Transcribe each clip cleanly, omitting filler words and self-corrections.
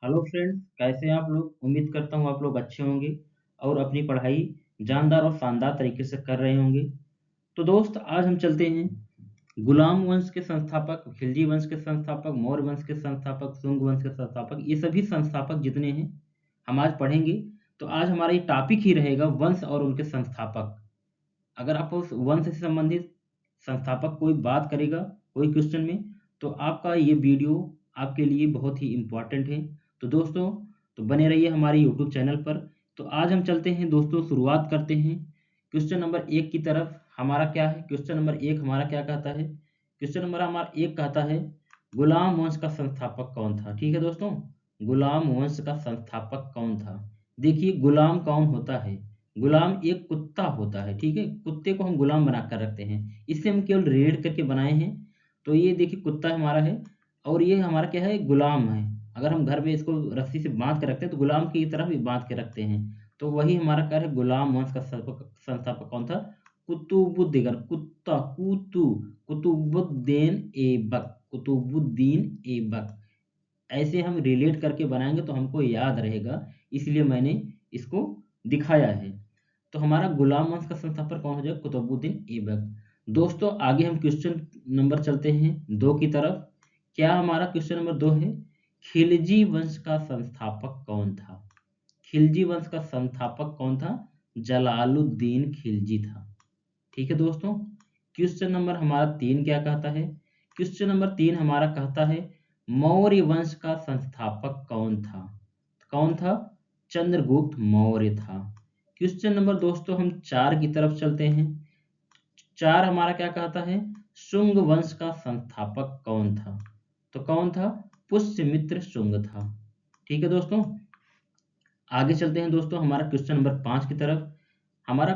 Hello friends, कैसे हैं आप लोग। उम्मीद करता हूँ आप लोग अच्छे होंगे और अपनी पढ़ाई जानदार और शानदार तरीके से कर रहे होंगे। तो दोस्त, आज हम चलते हैं गुलाम वंश के संस्थापक, खिलजी वंश के संस्थापक, मौर्य वंश के संस्थापक, शुंग वंश के संस्थापक, ये सभी संस्थापक जितने हैं हम आज पढ़ेंगे। तो आज हमारा ये टॉपिक ही रहेगा वंश और उनके संस्थापक। अगर आप उस वंश से संबंधित संस्थापक कोई बात करेगा कोई क्वेश्चन में, तो आपका ये वीडियो आपके लिए बहुत ही इम्पोर्टेंट है। तो दोस्तों, तो बने रहिए हमारे यूट्यूब चैनल पर। तो आज हम चलते हैं दोस्तों, शुरुआत करते हैं क्वेश्चन नंबर 1 की तरफ। हमारा क्या है क्वेश्चन नंबर 1, हमारा क्या कहता है। क्वेश्चन नंबर हमारा 1 कहता है, गुलाम वंश का संस्थापक कौन था। ठीक है दोस्तों, गुलाम वंश का संस्थापक कौन था। देखिए, गुलाम कौन होता है। गुलाम एक कुत्ता होता है। ठीक है, कुत्ते को हम गुलाम बना कर रखते हैं, इसे हम केवल रेड करके बनाए हैं। तो ये देखिए, कुत्ता हमारा है और ये हमारा क्या है, गुलाम है। अगर हम घर में इसको रस्सी से बांध के रखते हैं तो गुलाम की तरह भी बांध के रखते हैं। तो वही हमारा क्या है, गुलाम वंश का संस्थापक कौन था। कुतुबुद्दीन, कुत्ता कुतु कुतुबुद्दीन ऐबक, कुतुबुद्दीन ऐबक। ऐसे हम रिलेट करके बनाएंगे तो हमको याद रहेगा, इसलिए मैंने इसको दिखाया है। तो हमारा गुलाम वंश का संस्थापक कौन हो जाएगा, कुतुबुद्दीन ऐबक। दोस्तों, आगे हम क्वेश्चन नंबर चलते हैं 2 की तरफ। क्या हमारा क्वेश्चन नंबर 2 है, खिलजी वंश का संस्थापक कौन था। खिलजी वंश का संस्थापक कौन था, जलालुद्दीन खिलजी था। ठीक है दोस्तों, क्वेश्चन नंबर हमारा 3 क्या कहता है। क्वेश्चन नंबर 3 हमारा कहता है, मौर्य वंश का संस्थापक कौन था। कौन था, चंद्रगुप्त मौर्य था। क्वेश्चन नंबर दोस्तों हम 4 की तरफ चलते हैं। 4 हमारा क्या कहता है, शुंग वंश का संस्थापक कौन था। तो कौन था, पुष्यमित्र शुंग था। ठीक है दोस्तों, आगे चलते हैं दोस्तों हमारा क्वेश्चन नंबर 5 की तरफ। हमारा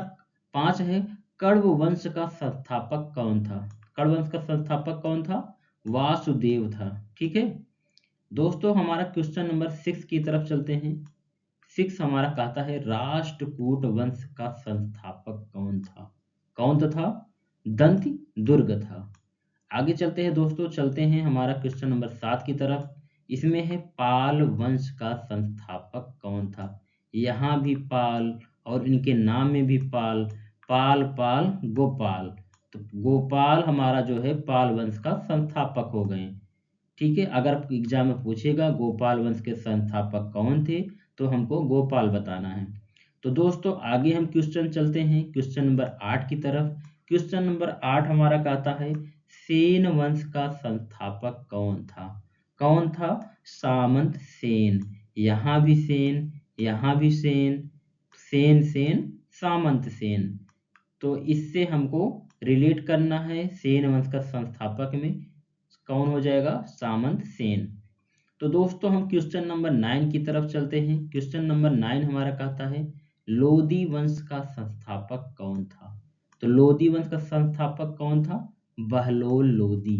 5 है, कण्व वंश का संस्थापक कौन था। कण्व वंश का संस्थापक कौन था, वासुदेव था। ठीक है दोस्तों, हमारा क्वेश्चन नंबर 6 की तरफ चलते हैं। 6 हमारा कहता है, राष्ट्रकूट वंश का संस्थापक कौन था। कौन तो था, दंती दुर्ग था। आगे चलते हैं दोस्तों, चलते हैं हमारा क्वेश्चन नंबर 7 की तरफ। इसमें है, पाल वंश का संस्थापक कौन था। यहाँ भी पाल और इनके नाम में भी पाल, पाल पाल गोपाल। तो गोपाल हमारा जो है पाल वंश का संस्थापक हो गए। ठीक है, अगर एग्जाम में पूछेगा गोपाल वंश के संस्थापक कौन थे, तो हमको गोपाल बताना है। तो दोस्तों, आगे हम क्वेश्चन चलते हैं क्वेश्चन नंबर 8 की तरफ। क्वेश्चन नंबर 8 हमारा कहता है, सेन वंश का संस्थापक कौन था। कौन था, सामंत सेन। यहाँ भी सेन, यहाँ भी सेन, सेन सेन, सामंत सेन। तो इससे हमको रिलेट करना है, सेन वंश का संस्थापक में कौन हो जाएगा, सामंत सेन। तो दोस्तों हम क्वेश्चन नंबर 9 की तरफ चलते हैं। क्वेश्चन नंबर 9 हमारा कहता है, लोदी वंश का संस्थापक कौन था। तो लोदी वंश का संस्थापक कौन था, बहलोल लोदी।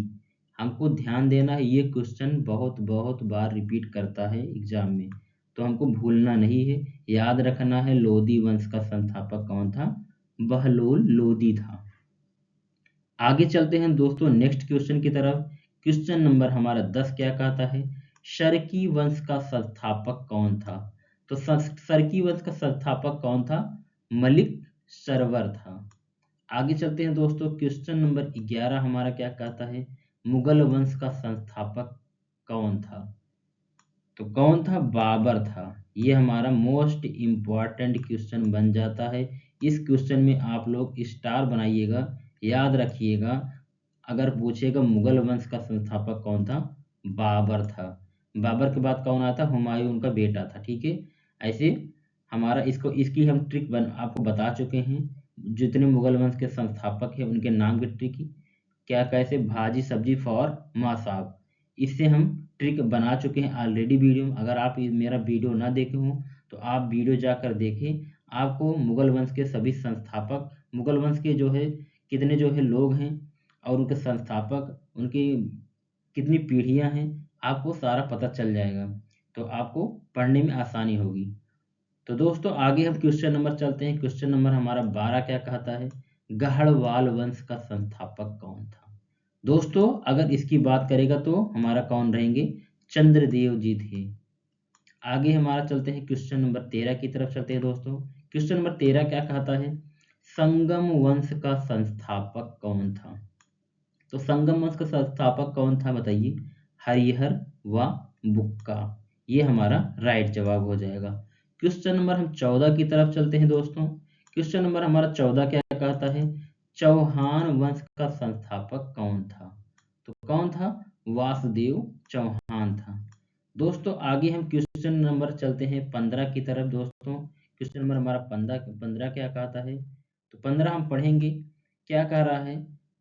हमको ध्यान देना है, ये क्वेश्चन बहुत बहुत बार रिपीट करता है एग्जाम में, तो हमको भूलना नहीं है, याद रखना है। लोदी वंश का संस्थापक कौन था, बहलोल लोदी था। आगे चलते हैं दोस्तों नेक्स्ट क्वेश्चन की तरफ। क्वेश्चन नंबर हमारा 10 क्या कहता है, शर्की वंश का संस्थापक कौन था। तो शर्की वंश का संस्थापक कौन था, मलिक सरवर था। आगे चलते हैं दोस्तों, क्वेश्चन नंबर 11 हमारा क्या कहता है, मुगल वंश का संस्थापक कौन था। तो कौन था, बाबर था। ये हमारा मोस्ट इम्पॉर्टेंट क्वेश्चन बन जाता है। इस क्वेश्चन में आप लोग स्टार बनाइएगा, याद रखिएगा। अगर पूछेगा मुगल वंश का संस्थापक कौन था, बाबर था। बाबर के बाद कौन आता, हुमायूं उनका बेटा था। ठीक है, ऐसे हमारा इसको इसकी हम ट्रिक आपको बता चुके हैं। जितने मुगल वंश के संस्थापक हैं उनके नाम की ट्रिक, क्या कैसे भाजी सब्जी फॉर माँ साहब, इससे हम ट्रिक बना चुके हैं ऑलरेडी वीडियो में। अगर आप मेरा वीडियो ना देखे हों तो आप वीडियो जाकर देखें, आपको मुगल वंश के सभी संस्थापक, मुगल वंश के जो है कितने जो है लोग हैं और उनके संस्थापक, उनकी कितनी पीढ़ियां हैं, आपको सारा पता चल जाएगा। तो आपको पढ़ने में आसानी होगी। तो दोस्तों, आगे हम क्वेश्चन नंबर चलते हैं। क्वेश्चन नंबर हमारा 12 क्या कहता है, गढ़वाल वंश का संस्थापक कौन था। दोस्तों, अगर इसकी बात करेगा तो हमारा कौन रहेंगे, चंद्रदेव जी थे। आगे हमारा चलते हैं क्वेश्चन नंबर 13 की तरफ चलते हैं दोस्तों। क्वेश्चन नंबर 13 क्या कहता है, संगम वंश का संस्थापक कौन था। तो संगम वंश का संस्थापक कौन था बताइए, हरिहर व बुक्का, ये हमारा राइट जवाब हो जाएगा। क्वेश्चन नंबर हम 14 की तरफ चलते हैं दोस्तों। क्वेश्चन नंबर हमारा 14 क्या कहता है, चौहान वंश का संस्थापक कौन था। तो कौन था, वासुदेव चौहान था। दोस्तों आगे हम क्वेश्चन नंबर चलते हैं 15 की तरफ दोस्तों। क्वेश्चन नंबर हमारा 15 क्या कहता है, तो 15 हम पढ़ेंगे। क्या कह रहा है,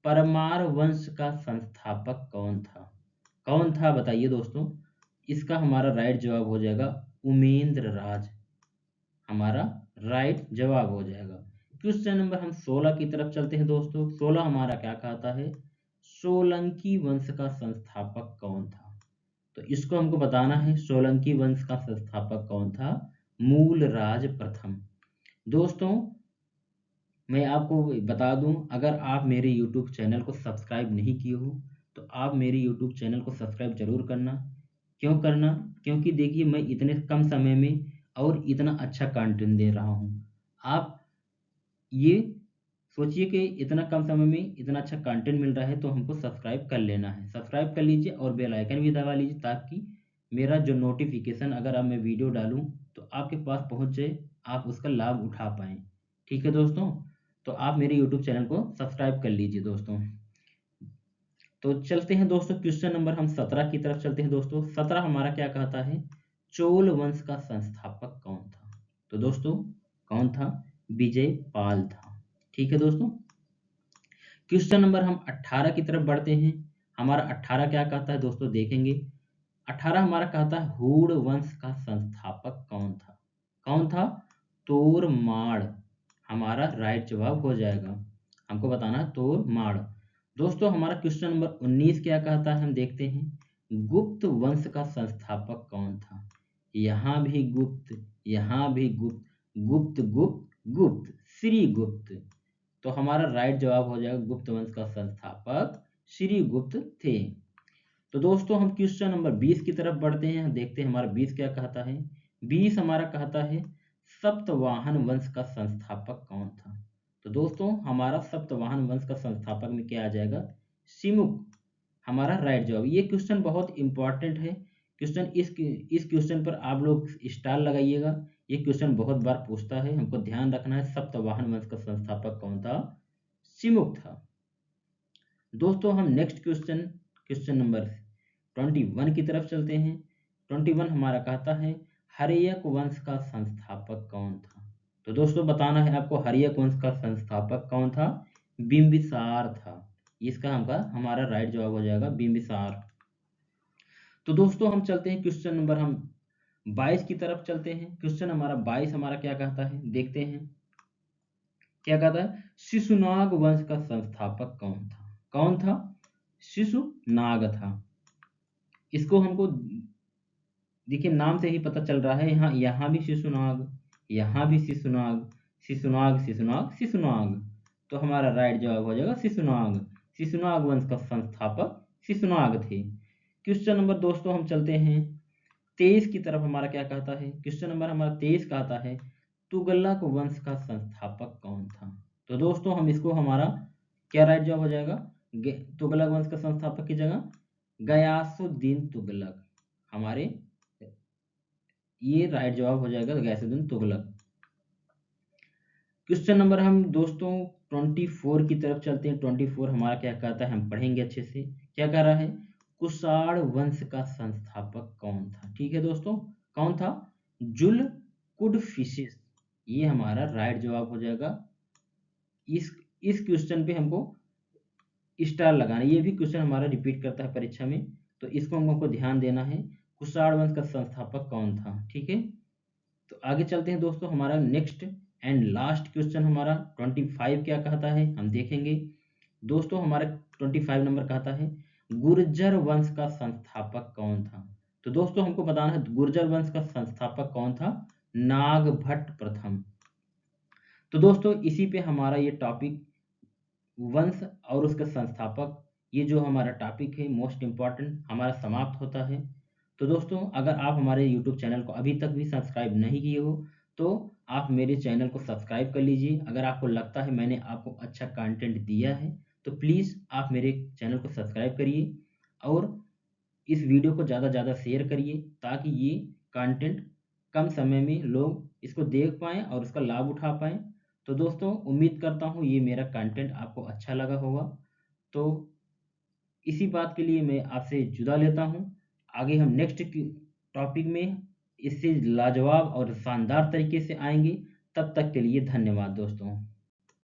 परमार वंश का संस्थापक कौन था। कौन था बताइए दोस्तों। इसका हमारा राइट जवाब हो जाएगा उमेंद्र राज, हमारा राइट जवाब हो जाएगा। क्वेश्चन नंबर हम 16 की तरफ चलते हैं दोस्तों। 16 हमारा क्या कहता है, सोलंकी वंश का संस्थापक कौन था। तो इसको हमको बताना है, सोलंकी वंश का संस्थापक कौन था, मूलराज प्रथम। दोस्तों मैं आपको बता दूं, अगर आप मेरे YouTube चैनल को सब्सक्राइब नहीं किए हो तो आप मेरे YouTube चैनल को सब्सक्राइब जरूर करना। क्यों करना, क्योंकि देखिए मैं इतने कम समय में और इतना अच्छा कंटेंट दे रहा हूँ। आप ये सोचिए कि इतना कम समय में इतना अच्छा कंटेंट मिल रहा है, तो हमको सब्सक्राइब कर लेना है। सब्सक्राइब कर लीजिए और बेल आइकन भी दबा लीजिए, ताकि मेरा जो नोटिफिकेशन अगर अब मैं वीडियो डालूं तो आपके पास पहुंच जाए, आप उसका लाभ उठा पाएँ। ठीक है दोस्तों, तो आप मेरे यूट्यूब चैनल को सब्सक्राइब कर लीजिए दोस्तों। तो चलते हैं दोस्तों क्वेश्चन नंबर हम 17 की तरफ चलते हैं दोस्तों। 17 हमारा क्या कहता है, चोल वंश का संस्थापक कौन था। तो दोस्तों कौन था, विजय पाल था। ठीक है दोस्तों। क्वेश्चन नंबर हम 18 की तरफ बढ़ते हैं। हमारा 18 क्या कहता है दोस्तों, देखेंगे। 18 हमारा कहता है हूण वंश का संस्थापक कौन था। कौन था, तोरमाड़, हमारा राइट जवाब हो जाएगा। हमको बताना है तोरमाड़। दोस्तों हमारा क्वेश्चन नंबर 19 क्या कहता है, हम देखते हैं। गुप्त वंश का संस्थापक कौन था। यहाँ भी गुप्त, यहाँ भी गुप्त, गुप्त गुप्त गुप्त, श्री गुप्त। तो हमारा राइट जवाब हो जाएगा गुप्त वंश का संस्थापक श्री गुप्त थे। तो दोस्तों हम क्वेश्चन नंबर 20 की तरफ बढ़ते हैं, देखते हैं हमारा 20 क्या कहता है। 20 हमारा कहता है सप्तवाहन वंश का संस्थापक कौन था। तो दोस्तों हमारा सप्तवाहन वंश का संस्थापक में क्या आ जाएगा, सिमुक, हमारा राइट जवाब। ये क्वेश्चन बहुत इंपॉर्टेंट है क्वेश्चन। इस क्वेश्चन पर आप लोग स्टार लगाइएगा, ये क्वेश्चन बहुत बार पूछता है, हमको ध्यान रखना है। सप्तवाहन वंश का संस्थापक कौन था, सिमुक था। दोस्तों हम नेक्स्ट क्वेश्चन, क्वेश्चन नंबर 21 की तरफ चलते हैं। 21 हमारा कहता है हर्यक वंश का संस्थापक कौन था। तो दोस्तों बताना है आपको हर्यक वंश का संस्थापक कौन था, बिंबिसार था। इसका हमारा राइट जवाब हो जाएगा बिंबिसार। तो दोस्तों हम चलते हैं क्वेश्चन नंबर हम 22 की तरफ चलते हैं। क्वेश्चन हमारा 22 हमारा क्या कहता है, देखते हैं। क्या कहता है, शिशुनाग वंश का संस्थापक कौन था। कौन था, शिशुनाग था। इसको हमको देखिए नाम से ही पता चल रहा है, यहाँ यहाँ भी शिशुनाग, यहाँ भी शिशुनाग, शिशुनाग शिशुनाग शिशुनाग। तो हमारा राइट जवाब हो जाएगा शिशुनाग। शिशुनाग वंश का संस्थापक शिशुनाग थे। क्वेश्चन नंबर दोस्तों हम चलते हैं 23 की तरफ। हमारा क्या कहता है, क्वेश्चन नंबर हमारा 23 कहता है तुगलक वंश का संस्थापक कौन था। तो दोस्तों हम इसको हमारा क्या राइट जवाब हो जाएगा, तुगलक वंश का संस्थापक की जगह गयासुद्दीन तुगलक, हमारे ये राइट जवाब हो जाएगा गयासुद्दीन तुगलक। क्वेश्चन नंबर हम दोस्तों 24 की तरफ चलते हैं। 24 हमारा क्या कहता है, हम पढ़ेंगे अच्छे से। क्या कह रहा है, कुषाण वंश का संस्थापक कौन था। ठीक है दोस्तों, कौन था, जुलकुडफिशिस, ये हमारा राइट जवाब हो जाएगा। इस क्वेश्चन पे हमको स्टार लगाना, ये भी क्वेश्चन हमारा रिपीट करता है परीक्षा में, तो इसको हमको ध्यान देना है। कुषाण वंश का संस्थापक कौन था। ठीक है, तो आगे चलते हैं दोस्तों। हमारा नेक्स्ट एंड लास्ट क्वेश्चन हमारा 25 क्या कहता है, हम देखेंगे। दोस्तों हमारा 25 नंबर कहता है गुर्जर वंश का संस्थापक कौन था। तो दोस्तों हमको बताना है गुर्जर वंश का संस्थापक कौन था, नागभट्ट प्रथम। तो दोस्तों इसी पे हमारा ये टॉपिक वंश और उसके संस्थापक, ये जो हमारा टॉपिक है मोस्ट इम्पॉर्टेंट, हमारा समाप्त होता है। तो दोस्तों अगर आप हमारे यूट्यूब चैनल को अभी तक भी सब्सक्राइब नहीं किए हो तो आप मेरे चैनल को सब्सक्राइब कर लीजिए। अगर आपको लगता है मैंने आपको अच्छा कंटेंट दिया है तो प्लीज़ आप मेरे चैनल को सब्सक्राइब करिए और इस वीडियो को ज़्यादा से ज़्यादा शेयर करिए ताकि ये कंटेंट कम समय में लोग इसको देख पाएँ और उसका लाभ उठा पाएँ। तो दोस्तों उम्मीद करता हूँ ये मेरा कंटेंट आपको अच्छा लगा होगा। तो इसी बात के लिए मैं आपसे जुदा लेता हूँ। आगे हम नेक्स्ट टॉपिक में इससे लाजवाब और शानदार तरीके से आएँगे। तब तक के लिए धन्यवाद दोस्तों।